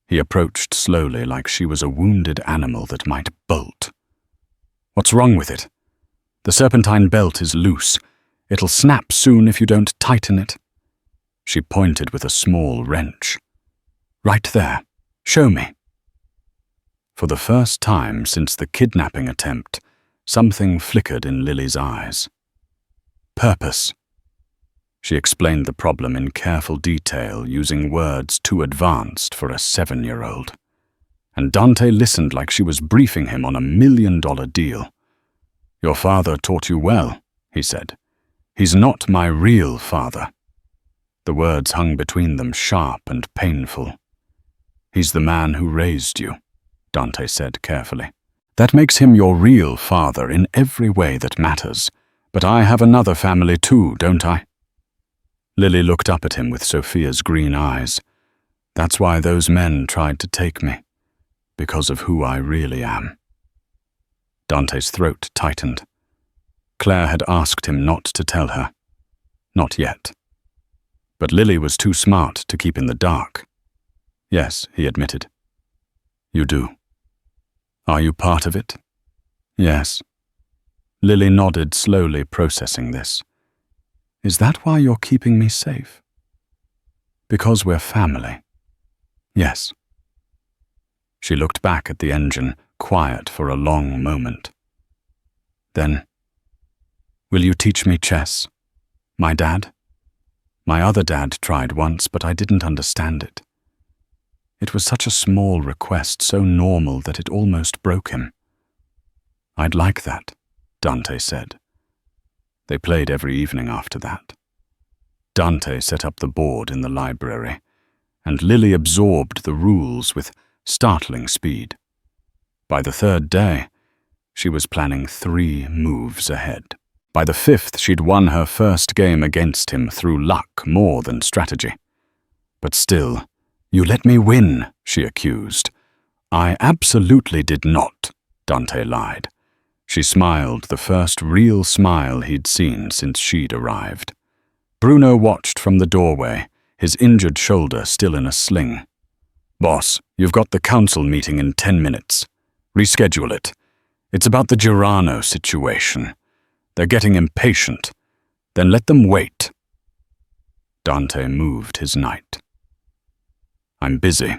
He approached slowly like she was a wounded animal that might bolt. What's wrong with it? The serpentine belt is loose. It'll snap soon if you don't tighten it. She pointed with a small wrench. Right there. Show me. For the first time since the kidnapping attempt, something flickered in Lily's eyes. Purpose. She explained the problem in careful detail, using words too advanced for a 7-year-old. And Dante listened like she was briefing him on a $1 million deal. Your father taught you well, he said. He's not my real father. The words hung between them, sharp and painful. He's the man who raised you, Dante said carefully. That makes him your real father in every way that matters. But I have another family too, don't I? Lily looked up at him with Sophia's green eyes. That's why those men tried to take me, because of who I really am. Dante's throat tightened. Claire had asked him not to tell her. Not yet. But Lily was too smart to keep in the dark. Yes, he admitted. You do. Are you part of it? Yes. Lily nodded, slowly processing this. Is that why you're keeping me safe? Because we're family. Yes. She looked back at the engine, quiet for a long moment. Then, will you teach me chess? My dad? My other dad tried once, but I didn't understand it. It was such a small request, so normal that it almost broke him. I'd like that, Dante said. They played every evening after that. Dante set up the board in the library, and Lily absorbed the rules with startling speed. By the 3rd day, she was planning 3 moves ahead. By the 5th, she'd won her first game against him through luck more than strategy. But still, you let me win, she accused. I absolutely did not, Dante lied. She smiled, the first real smile he'd seen since she'd arrived. Bruno watched from the doorway, his injured shoulder still in a sling. Boss, you've got the council meeting in 10 minutes. Reschedule it. It's about the Girano situation. They're getting impatient. Then let them wait. Dante moved his knight. I'm busy.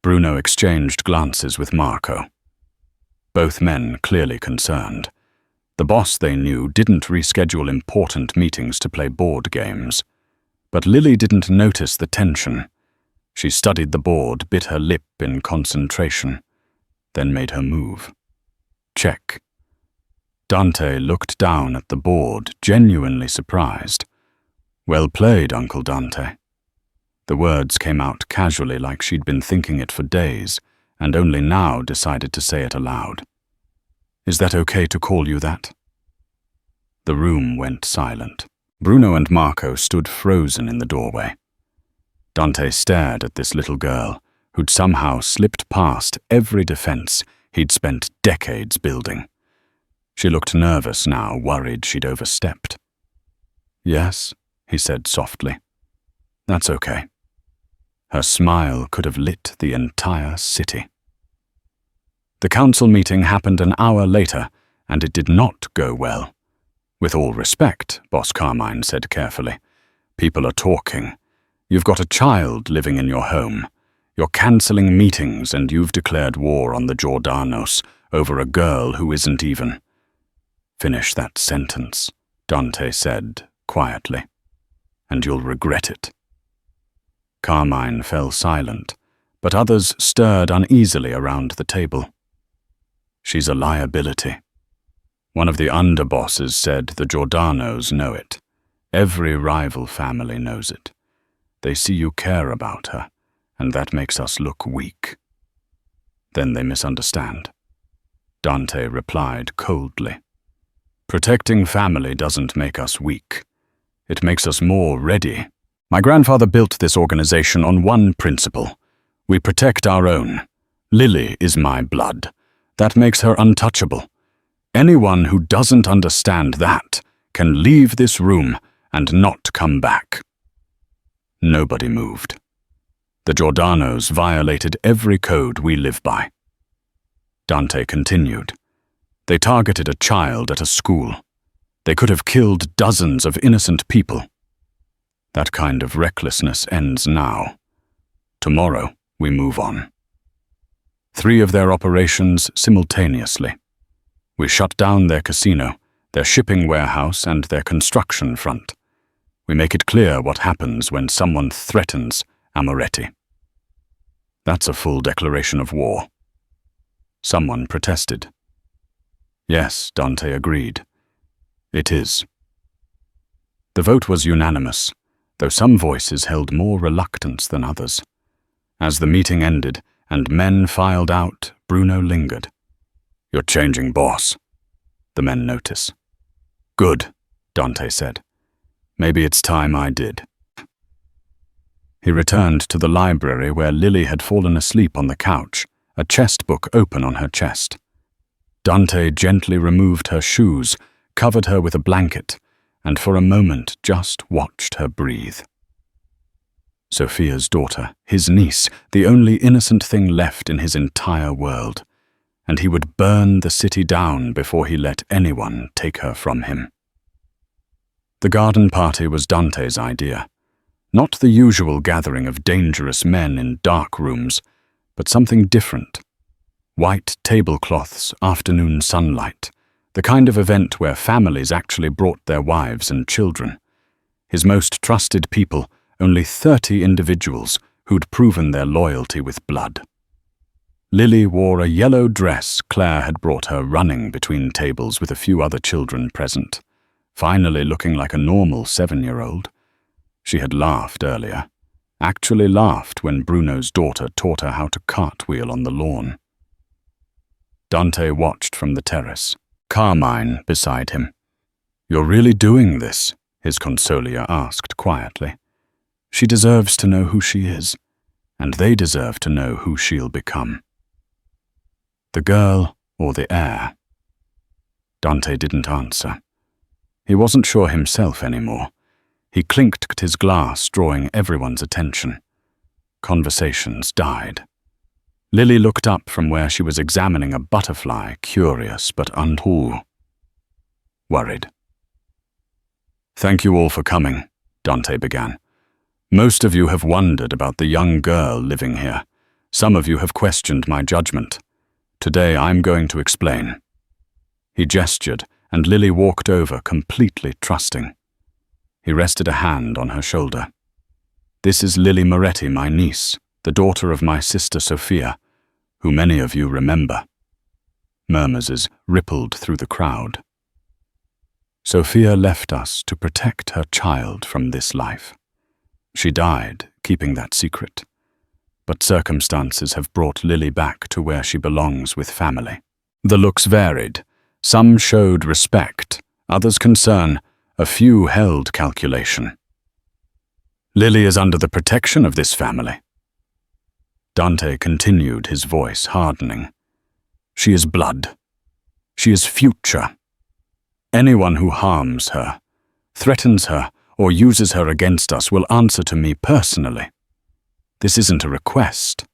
Bruno exchanged glances with Marco. Both men clearly concerned. The boss, they knew, didn't reschedule important meetings to play board games. But Lily didn't notice the tension. She studied the board, bit her lip in concentration, then made her move. Check. Dante looked down at the board, genuinely surprised. Well played, Uncle Dante. The words came out casually, like she'd been thinking it for days, and only now decided to say it aloud. Is that okay to call you that? The room went silent. Bruno and Marco stood frozen in the doorway. Dante stared at this little girl, who'd somehow slipped past every defense he'd spent decades building. She looked nervous now, worried she'd overstepped. Yes, he said softly. That's okay. Her smile could have lit the entire city. The council meeting happened an hour later, and it did not go well. With all respect, Boss Carmine said carefully, people are talking. You've got a child living in your home. You're cancelling meetings and you've declared war on the Giordanos over a girl who isn't even. Finish that sentence, Dante said quietly, and you'll regret it. Carmine fell silent, but others stirred uneasily around the table. She's a liability. One of the underbosses said the Giordanos know it. Every rival family knows it. They see you care about her, and that makes us look weak. Then they misunderstand. Dante replied coldly. Protecting family doesn't make us weak. It makes us more ready. My grandfather built this organization on one principle. We protect our own. Lily is my blood. That makes her untouchable. Anyone who doesn't understand that can leave this room and not come back. Nobody moved. The Giordanos violated every code we live by. Dante continued. They targeted a child at a school. They could have killed dozens of innocent people. That kind of recklessness ends now. Tomorrow, we move on. 3 of their operations simultaneously. We shut down their casino, their shipping warehouse, and their construction front. We make it clear what happens when someone threatens Moretti. That's a full declaration of war. Someone protested. Yes, Dante agreed. It is. The vote was unanimous, though some voices held more reluctance than others. As the meeting ended and men filed out, Bruno lingered. You're changing boss, the men noticed. Good, Dante said. Maybe it's time I did. He returned to the library where Lily had fallen asleep on the couch, a chest book open on her chest. Dante gently removed her shoes, covered her with a blanket, and for a moment just watched her breathe. Sophia's daughter, his niece, the only innocent thing left in his entire world, and he would burn the city down before he let anyone take her from him. The garden party was Dante's idea. Not the usual gathering of dangerous men in dark rooms, but something different. White tablecloths, afternoon sunlight, the kind of event where families actually brought their wives and children. His most trusted people, only 30 individuals who'd proven their loyalty with blood. Lily wore a yellow dress Claire had brought her, running between tables with a few other children present, finally looking like a normal 7-year-old. She had laughed earlier, actually laughed when Bruno's daughter taught her how to cartwheel on the lawn. Dante watched from the terrace, Carmine beside him. You're really doing this? His consolier asked quietly. She deserves to know who she is, and they deserve to know who she'll become. The girl or the heir? Dante didn't answer. He wasn't sure himself anymore. He clinked his glass, drawing everyone's attention. Conversations died. Lily looked up from where she was examining a butterfly, curious but worried. Thank you all for coming, Dante began. Most of you have wondered about the young girl living here. Some of you have questioned my judgment. Today I'm going to explain. He gestured, and Lily walked over, completely trusting. He rested a hand on her shoulder. This is Lily Moretti, my niece, the daughter of my sister Sophia, who many of you remember." Murmurs rippled through the crowd. Sophia left us to protect her child from this life. She died, keeping that secret. But circumstances have brought Lily back to where she belongs with family. The looks varied. Some showed respect, others concern, a few held calculation. "Lily is under the protection of this family." Dante continued, his voice hardening. "She is blood. She is future. Anyone who harms her, threatens her, or uses her against us will answer to me personally. This isn't a request.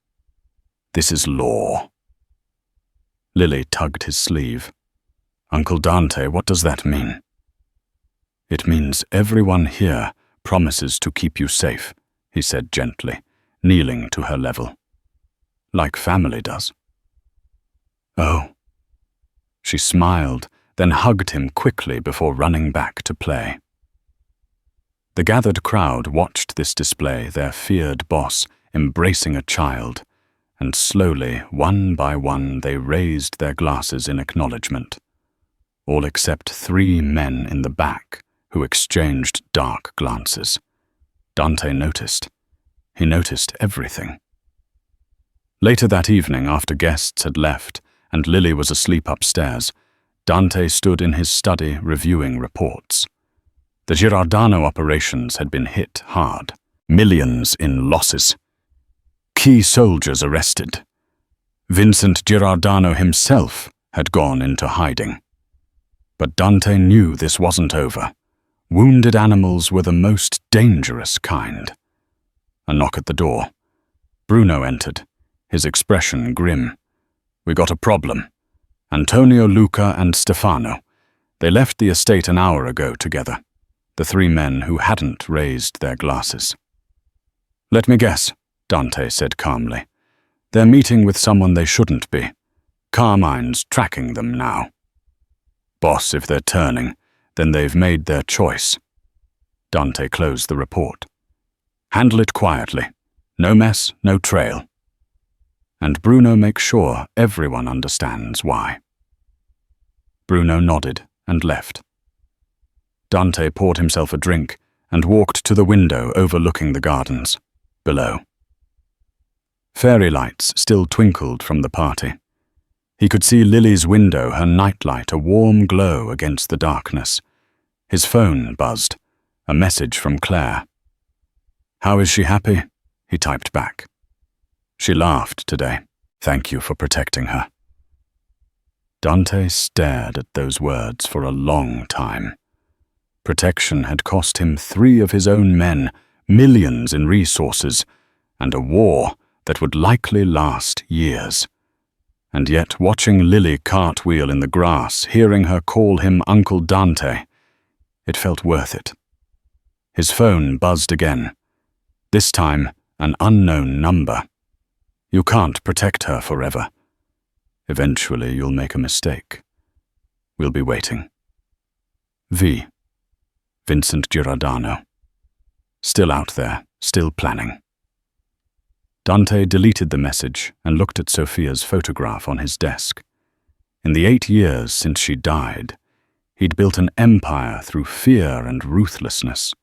This is law." Lily tugged his sleeve. "Uncle Dante, what does that mean?" "It means everyone here promises to keep you safe," he said gently, kneeling to her level. "Like family does." "Oh." She smiled, then hugged him quickly before running back to play. The gathered crowd watched this display, their feared boss embracing a child, and slowly, one by one, they raised their glasses in acknowledgement. All except 3 men in the back, who exchanged dark glances. Dante noticed. He noticed everything. Later that evening, after guests had left and Lily was asleep upstairs, Dante stood in his study reviewing reports. The Girardano operations had been hit hard. Millions in losses. Key soldiers arrested. Vincent Girardano himself had gone into hiding. But Dante knew this wasn't over. Wounded animals were the most dangerous kind. A knock at the door. Bruno entered, his expression grim. "We got a problem. Antonio, Luca, and Stefano. They left the estate an hour ago together, the 3 men who hadn't raised their glasses." "Let me guess," Dante said calmly. "They're meeting with someone they shouldn't be. Carmine's tracking them now." "Boss, if they're turning, then they've made their choice." Dante closed the report. "Handle it quietly. No mess, no trail. And Bruno makes sure everyone understands why." Bruno nodded and left. Dante poured himself a drink and walked to the window overlooking the gardens below. Fairy lights still twinkled from the party. He could see Lily's window, her nightlight a warm glow against the darkness. His phone buzzed, a message from Claire. "How is she happy?" he typed back. "She laughed today. Thank you for protecting her." Dante stared at those words for a long time. Protection had cost him 3 of his own men, millions in resources, and a war that would likely last years. And yet, watching Lily cartwheel in the grass, hearing her call him Uncle Dante, it felt worth it. His phone buzzed again. This time, an unknown number. "You can't protect her forever. Eventually, you'll make a mistake. We'll be waiting. V. Vincent Girardano. Still out there, still planning." Dante deleted the message and looked at Sophia's photograph on his desk. In the 8 years since she died, he'd built an empire through fear and ruthlessness.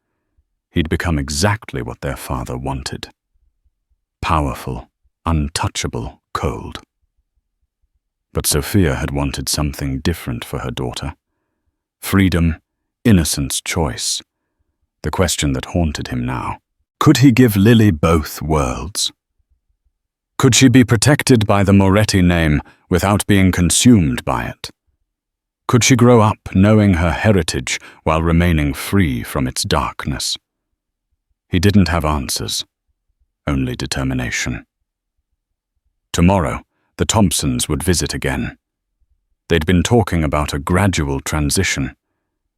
He'd become exactly what their father wanted. Powerful, untouchable, cold. But Sophia had wanted something different for her daughter. Freedom, innocence, choice. The question that haunted him now. Could he give Lily both worlds? Could she be protected by the Moretti name without being consumed by it? Could she grow up knowing her heritage while remaining free from its darkness? He didn't have answers, only determination. Tomorrow, the Thompsons would visit again. They'd been talking about a gradual transition.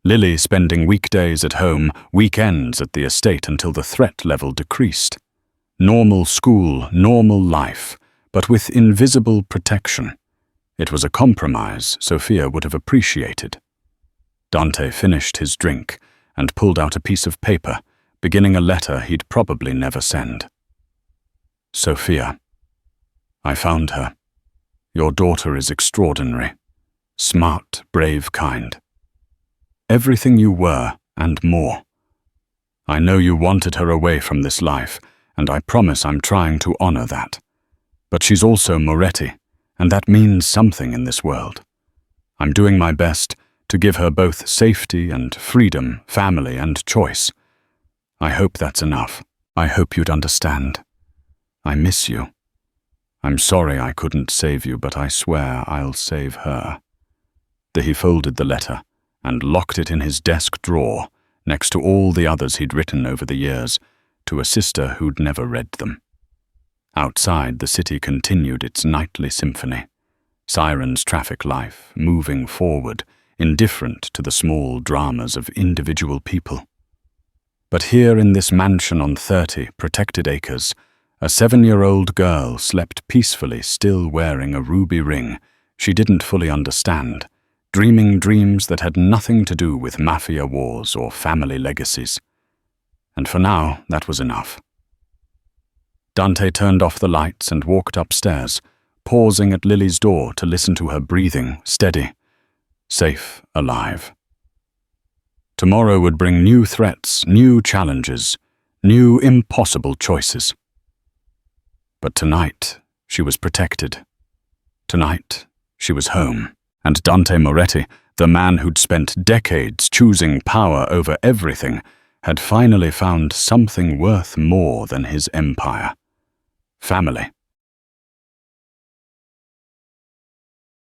Lily spending weekdays at home, weekends at the estate until the threat level decreased. Normal school, normal life, but with invisible protection. It was a compromise Sophia would have appreciated. Dante finished his drink and pulled out a piece of paper, beginning a letter he'd probably never send. Sophia. I found her. Your daughter is extraordinary. Smart, brave, kind. Everything you were, and more. I know you wanted her away from this life, and I promise I'm trying to honor that. But she's also Moretti, and that means something in this world. I'm doing my best to give her both safety and freedom, family and choice. I hope that's enough. I hope you'd understand. I miss you. I'm sorry I couldn't save you, but I swear I'll save her. He folded the letter and locked it in his desk drawer next to all the others he'd written over the years to a sister who'd never read them. Outside, the city continued its nightly symphony. Sirens, traffic life, moving forward, indifferent to the small dramas of individual people. But here in this mansion on 30 protected acres, a 7-year-old girl slept peacefully, still wearing a ruby ring she didn't fully understand, dreaming dreams that had nothing to do with mafia wars or family legacies. And for now, that was enough. Dante turned off the lights and walked upstairs, pausing at Lily's door to listen to her breathing, steady, safe, alive. Tomorrow would bring new threats, new challenges, new impossible choices. But tonight, she was protected. Tonight, she was home. And Dante Moretti, the man who'd spent decades choosing power over everything, had finally found something worth more than his empire. Family.